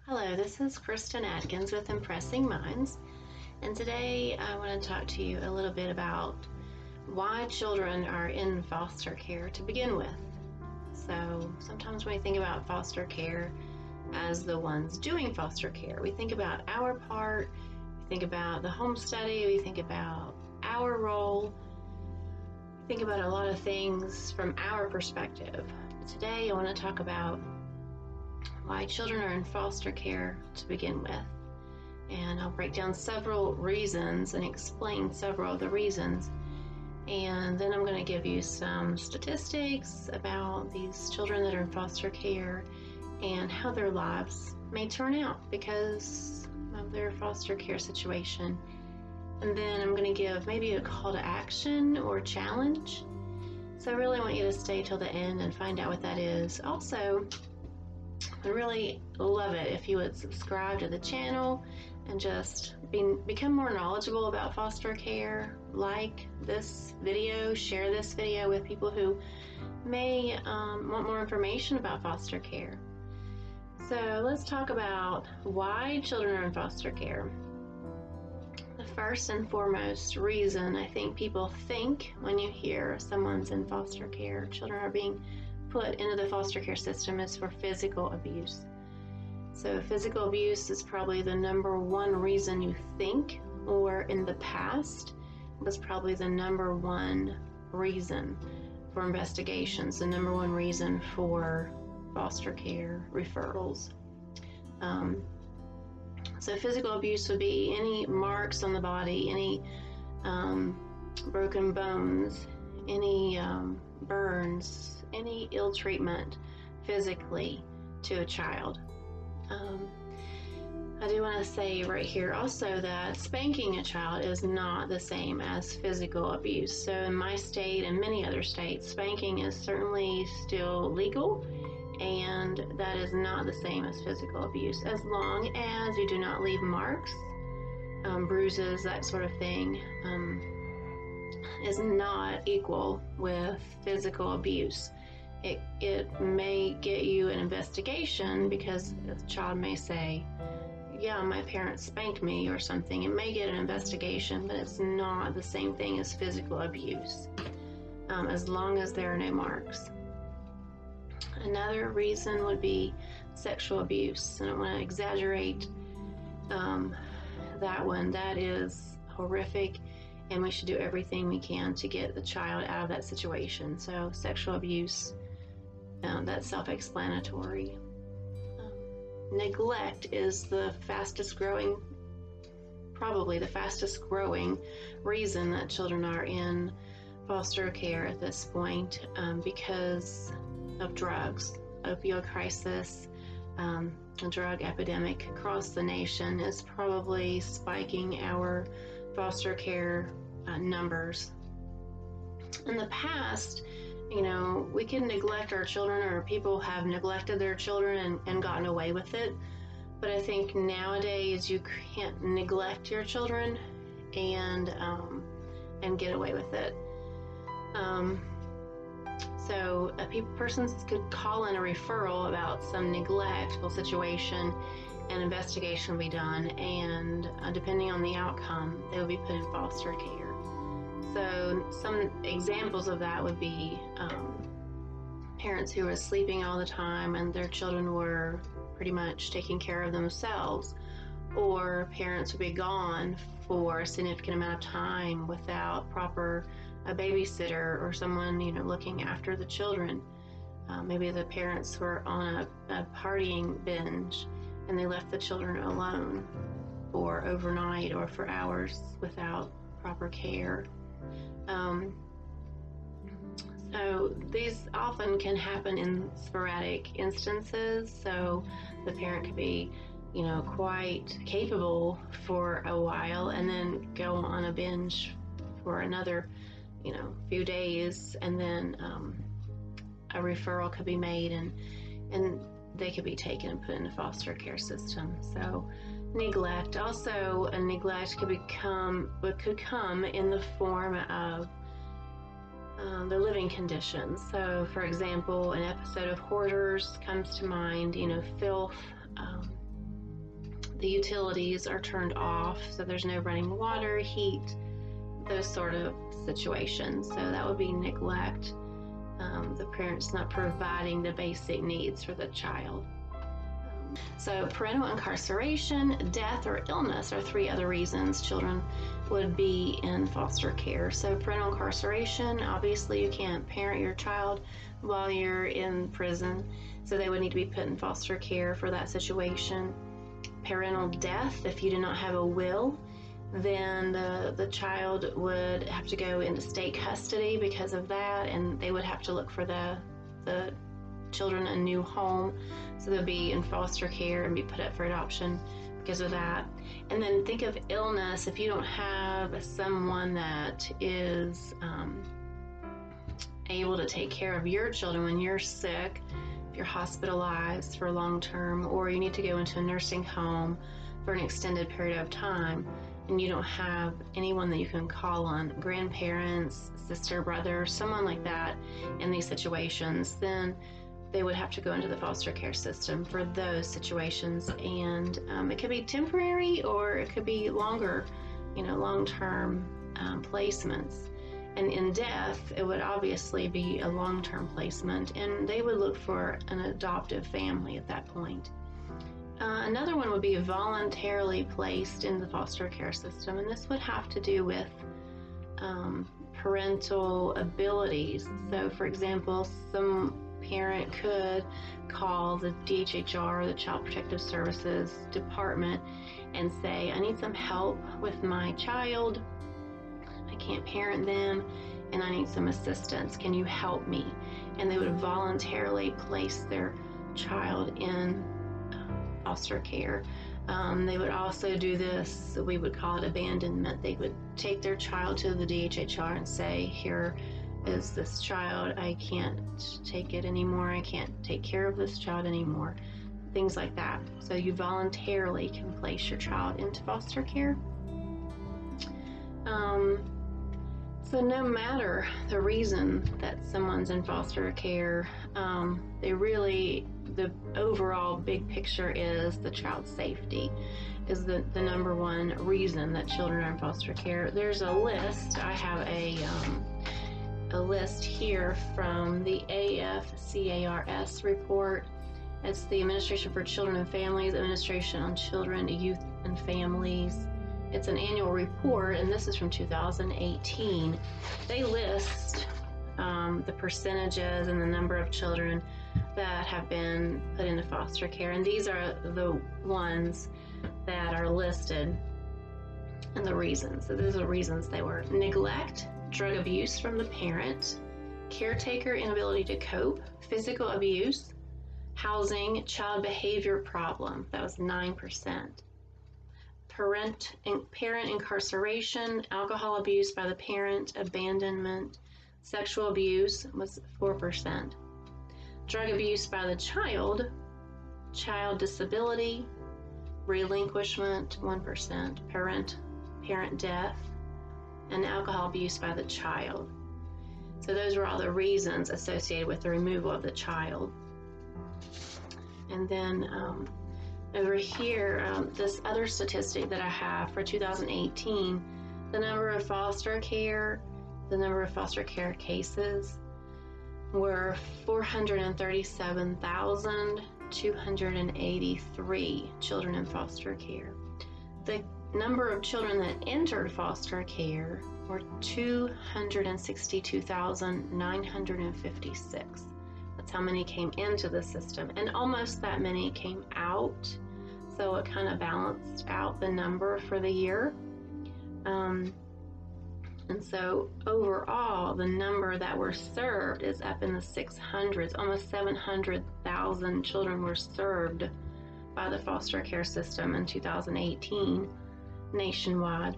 Hello, this is Kristen Atkins with Impressing Minds, and today I want to talk to you a little bit about why children are in foster care to begin with. So sometimes when we think about foster care as the ones doing foster care, we think about our part, we think about the home study, we think about our role, we think about a lot of things from our perspective. But today I want to talk about why children are in foster care to begin with. And I'll break down several reasons and explain several of the reasons. And then I'm going to give you some statistics about these children that are in foster care and how their lives may turn out because of their foster care situation. And then I'm going to give maybe a call to action or challenge. So I really want you to stay till the end and find out what that is. Also, I'd really love it if you would subscribe to the channel and just become more knowledgeable about foster care. Like this video, share this video with people who may want more information about foster care. So let's talk about why children are in foster care. The first and foremost reason I think people think when you hear someone's in foster care, children are being put into the foster care system, is for physical abuse. So physical abuse is probably the number one reason you think, or in the past was probably the number one reason for investigations, the number one reason for foster care referrals. So physical abuse would be any marks on the body, any broken bones, any burns, any ill treatment physically to a child. I do want to say right here also that spanking a child is not the same as physical abuse. So in my state and many other states, spanking is certainly still legal, and that is not the same as physical abuse, as long as you do not leave marks, bruises, that sort of thing. Is not equal with physical abuse. It may get you an investigation because a child may say, yeah, my parents spanked me or something. It may get an investigation, but it's not the same thing as physical abuse, as long as there are no marks. Another reason would be sexual abuse. I don't want to exaggerate that one. That is horrific, and we should do everything we can to get the child out of that situation. So sexual abuse, that's self-explanatory. Neglect is the fastest growing, probably the fastest growing reason that children are in foster care at this point, because of drugs. Opioid crisis, a drug epidemic across the nation is probably spiking our foster care numbers. In the past, we can neglect our children, or people have neglected their children and gotten away with it. But I think nowadays you can't neglect your children and get away with it. So a person could call in a referral about some neglectful situation, and investigation will be done, and depending on the outcome, they will be put in foster care. So some examples of that would be parents who were sleeping all the time and their children were pretty much taking care of themselves, or parents would be gone for a significant amount of time without proper a babysitter or someone looking after the children. Maybe the parents were on a partying binge and they left the children alone for overnight or for hours without proper care. So these often can happen in sporadic instances. So the parent could be, quite capable for a while and then go on a binge for another, few days, and then a referral could be made and they could be taken and put in a foster care system. So neglect. Also, a neglect could come in the form of their living conditions. So, for example, an episode of Hoarders comes to mind. Filth, The utilities are turned off, so there's no running water, heat, those sort of situations. So that would be neglect. The parent's not providing the basic needs for the child. So parental incarceration, death, or illness are three other reasons children would be in foster care. So parental incarceration, obviously you can't parent your child while you're in prison, so they would need to be put in foster care for that situation. Parental death, if you do not have a will, then the child would have to go into state custody because of that, and they would have to look for the children a new home, so they'll be in foster care and be put up for adoption because of that. And then think of illness. If you don't have someone that is able to take care of your children when you're sick, if you're hospitalized for long term, or you need to go into a nursing home for an extended period of time, and you don't have anyone that you can call on, grandparents, sister, brother, someone like that in these situations, then they would have to go into the foster care system for those situations. And it could be temporary, or it could be longer, long-term placements. And in death, it would obviously be a long-term placement, and they would look for an adoptive family at that point. Another one would be voluntarily placed in the foster care system, and this would have to do with parental abilities. So, for example, some parent could call the DHHR, the Child Protective Services Department, and say, I need some help with my child. I can't parent them, and I need some assistance. Can you help me? And they would voluntarily place their child in foster care. They would also do this, we would call it abandonment. They would take their child to the DHHR and say, here is this child, I can't take it anymore, I can't take care of this child anymore, things like that. So you voluntarily can place your child into foster care. So no matter the reason that someone's in foster care, the overall big picture is the child's safety is the number one reason that children are in foster care. There's a list. I have a list here from the AFCARS report. It's the Administration for Children and Families, Administration on Children, Youth, and Families. It's an annual report, and this is from 2018. They list the percentages and the number of children that have been put into foster care, and these are the ones that are listed and the reasons. So these are the reasons they were: neglect, drug abuse from the parent, caretaker inability to cope, physical abuse, housing, child behavior problem, that was 9%. Parent incarceration, alcohol abuse by the parent, abandonment, sexual abuse was 4%. Drug abuse by the child, child disability, relinquishment, 1%, parent death, and alcohol abuse by the child. So those were all the reasons associated with the removal of the child. And then over here, this other statistic that I have for 2018, the number of foster care cases were 437,283 children in foster care. The number of children that entered foster care were 262,956. That's how many came into the system, and almost that many came out. So it kind of balanced out the number for the year. And so overall, the number that were served is up in the 600s. Almost 700,000 children were served by the foster care system in 2018 nationwide.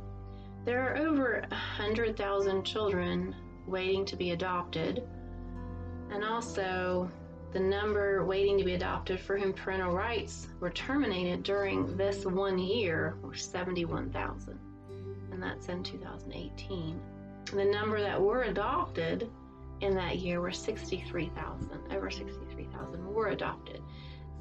There are over 100,000 children waiting to be adopted, and also the number waiting to be adopted for whom parental rights were terminated during this 1 year were 71,000, and that's in 2018. The number that were adopted in that year were 63,000. Over 63,000 were adopted.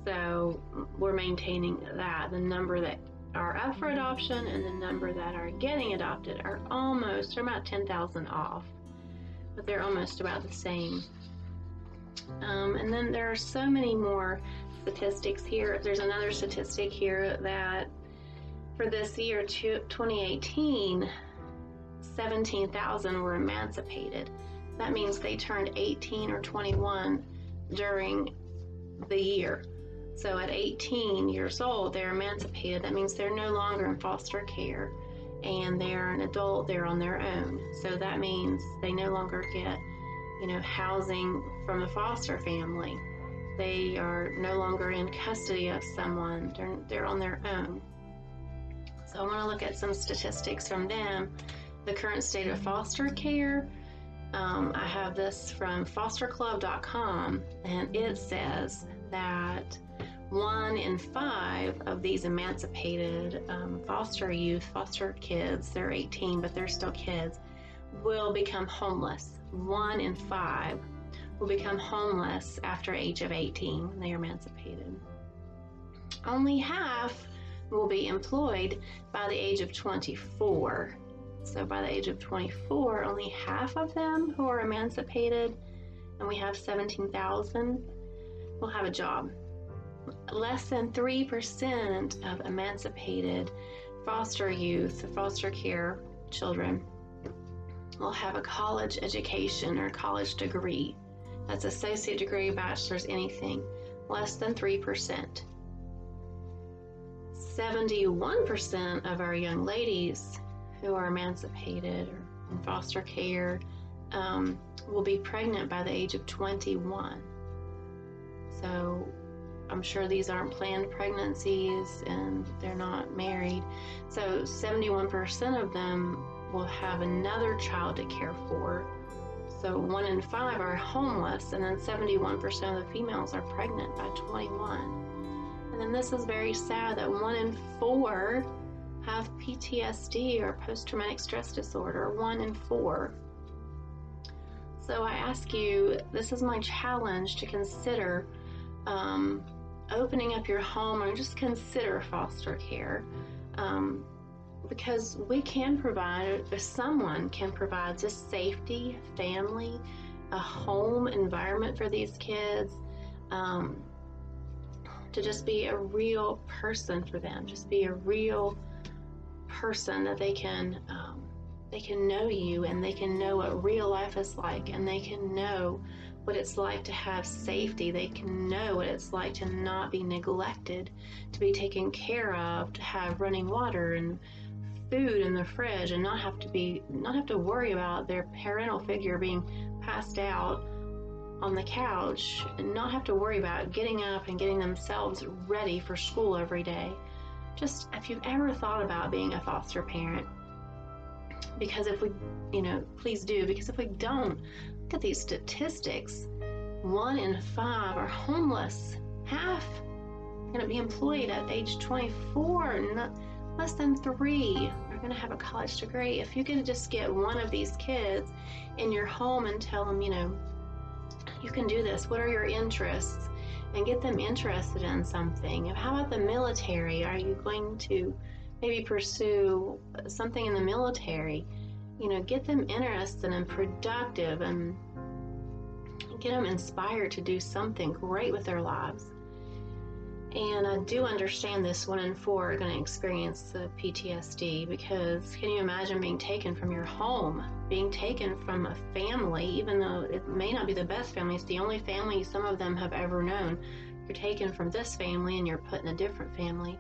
So we're maintaining that. The number that are up for adoption and the number that are getting adopted are they're about 10,000 off, but they're almost about the same. And then there are so many more statistics here. There's another statistic here that for this year, 2018, 17,000 were emancipated. That means they turned 18 or 21 during the year. So at 18 years old, they're emancipated. That means they're no longer in foster care and they're an adult, they're on their own. So that means they no longer get, housing from a foster family. They are no longer in custody of someone. They're on their own. So I want to look at some statistics from them. The current state of foster care. I have this from fosterclub.com, and it says that 1 in 5 of these emancipated foster youth, foster kids, they're 18, but they're still kids, will become homeless. 1 in 5 will become homeless after age of 18 when they are emancipated. Only half will be employed by the age of 24. So by the age of 24, only half of them who are emancipated, and we have 17,000, will have a job. Less than 3% of emancipated foster youth, foster care children, will have a college education or college degree. That's associate degree, bachelor's, anything. Less than 3%. 71% of our young ladies who are emancipated or in foster care will be pregnant by the age of 21. So I'm sure these aren't planned pregnancies and they're not married. So 71% of them will have another child to care for. So 1 in 5 are homeless, and then 71% of the females are pregnant by 21. And then this is very sad that 1 in 4 have PTSD or post-traumatic stress disorder. 1 in 4. So I ask you, this is my challenge, to consider opening up your home, or just consider foster care, because we can provide, if someone can provide just safety, family, a home environment for these kids, to just be a real person for them, just be a real person that they can know you, and they can know what real life is like, and they can know what it's like to have safety. They can know what it's like to not be neglected, to be taken care of, to have running water and food in the fridge, and not have to worry about their parental figure being passed out on the couch, and not have to worry about getting up and getting themselves ready for school every day. Just, if you've ever thought about being a foster parent, because if we, please do, because if we don't, look at these statistics. 1 in 5 are homeless. Half are going to be employed at age 24. Less than 3 are going to have a college degree. If you can just get one of these kids in your home and tell them, you can do this. What are your interests? And get them interested in something. How about the military? Are you going to maybe pursue something in the military? Get them interested and productive, and get them inspired to do something great with their lives. And I do understand this 1 in 4 are going to experience the PTSD, because can you imagine being taken from your home, being taken from a family, even though it may not be the best family, it's the only family some of them have ever known. You're taken from this family and you're put in a different family,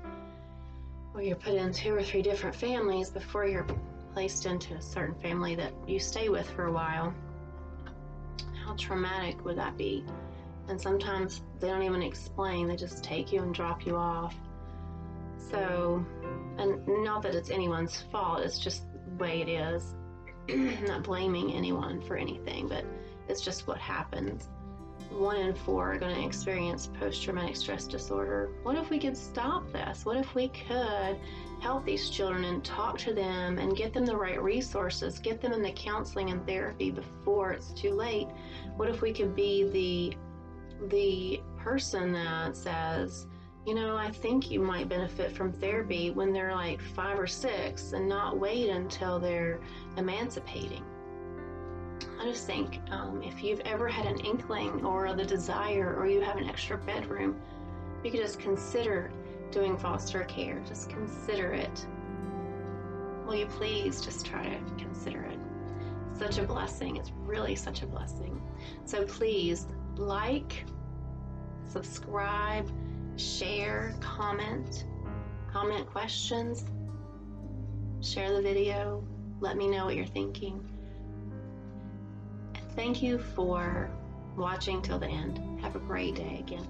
or you're put in 2 or 3 different families before you're placed into a certain family that you stay with for a while. How traumatic would that be? And sometimes they don't even explain, they just take you and drop you off. So, and not that it's anyone's fault, it's just the way it is. I'm not blaming anyone for anything, but it's just what happens. 1 in 4 are going to experience post-traumatic stress disorder. What if we could stop this? What if we could help these children and talk to them and get them the right resources, get them into counseling and therapy before it's too late? What if we could be the person that says, I think you might benefit from therapy when they're like 5 or 6 and not wait until they're emancipating. I just think if you've ever had an inkling or the desire, or you have an extra bedroom, you could just consider doing foster care. Just consider it. Will you please just try to consider it? Such a blessing. It's really such a blessing. So please like, subscribe, share, comment questions, share the video, let me know what you're thinking. And thank you for watching till the end. Have a great day again.